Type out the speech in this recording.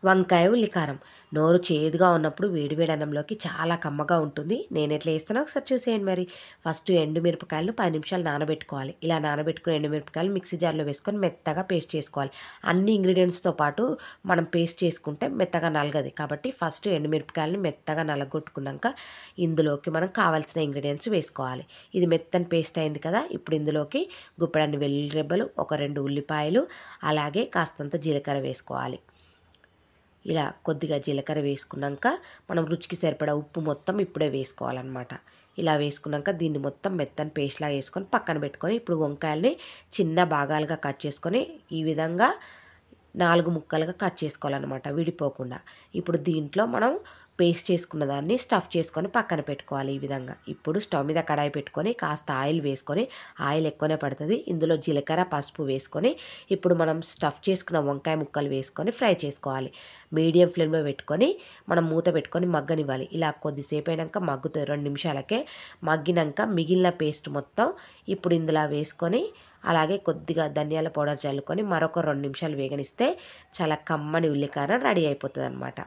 వంకాయ ఉల్లికారం నోరు చేదుగా ఉన్నప్పుడు వేడివేడి అన్నంలోకి చాలా కమ్మగా ఉంటుంది. నేను ఎట్లా చేస్తానో ఒకసారి చూసేయండి మరి. ఫస్ట్ ఎండుమిరపకాయలను 10 నిమిషాలు నానబెట్టుకోవాలి. ఇలా నానబెట్టుకున్న ఎండుమిరపకాయలు మిక్సీ జార్లో వేసుకొని మెత్తగా పేస్ట్ చేసుకోవాలి. అన్ని ఇంగ్రీడియంట్స్తో పాటు మనం పేస్ట్ చేసుకుంటే మెత్తగా నలగదు. కాబట్టి ఫస్ట్ ఎండుమిరపకాయలను మెత్తగా నలగొట్టుకున్నాక ఇందులోకి మనం కావాల్సిన ఇంగ్రీడియంట్స్ వేసుకోవాలి. ఇది మెత్తని పేస్ట్ అయింది కదా. ఇప్పుడు ఇందులోకి గుప్పెడన్ని వెల్లుల్లి రెబ్బలు, ఒక 2 ఉల్లిపాయలు, అలాగే కాస్తంత జీలకర్ర వేసుకోవాలి. ఇలా కొద్దిగా జీలకర్ర వేసుకున్నాక మనం రుచికి సరిపడా ఉప్పు మొత్తం ఇప్పుడే వేసుకోవాలన్నమాట. ఇలా వేసుకున్నాక దీన్ని మొత్తం మెత్తని పేస్ట్లా వేసుకొని పక్కన పెట్టుకొని ఇప్పుడు వంకాయల్ని చిన్న భాగాలుగా కట్ చేసుకొని ఈ విధంగా 4 ముక్కలుగా కట్ చేసుకోవాలన్నమాట విడిపోకుండా. ఇప్పుడు దీంట్లో మనం పేస్ట్ చేసుకున్న దాన్ని స్టఫ్ చేసుకొని పక్కన పెట్టుకోవాలి ఈ విధంగా. ఇప్పుడు స్టవ్ మీద కడాయి పెట్టుకొని కాస్త ఆయిల్ వేసుకొని, ఆయిల్ ఎక్కువనే పడుతుంది, ఇందులో జీలకర్ర పసుపు వేసుకొని ఇప్పుడు మనం స్టఫ్ చేసుకున్న వంకాయ ముక్కలు వేసుకొని ఫ్రై చేసుకోవాలి. మీడియం ఫ్లేమ్లో పెట్టుకొని మనం మూత పెట్టుకొని మగ్గనివ్వాలి. ఇలా కొద్దిసేపు అయినాక మగ్గుతుంది, 2 నిమిషాలకే మగ్గినాక మిగిలిన పేస్ట్ మొత్తం ఇప్పుడు ఇందులో వేసుకొని అలాగే కొద్దిగా ధనియాల పౌడర్ చల్లుకొని మరొక 2 నిమిషాలు వేగనిస్తే చాలా కమ్మని ఉల్లికారం రెడీ అయిపోతుంది అనమాట.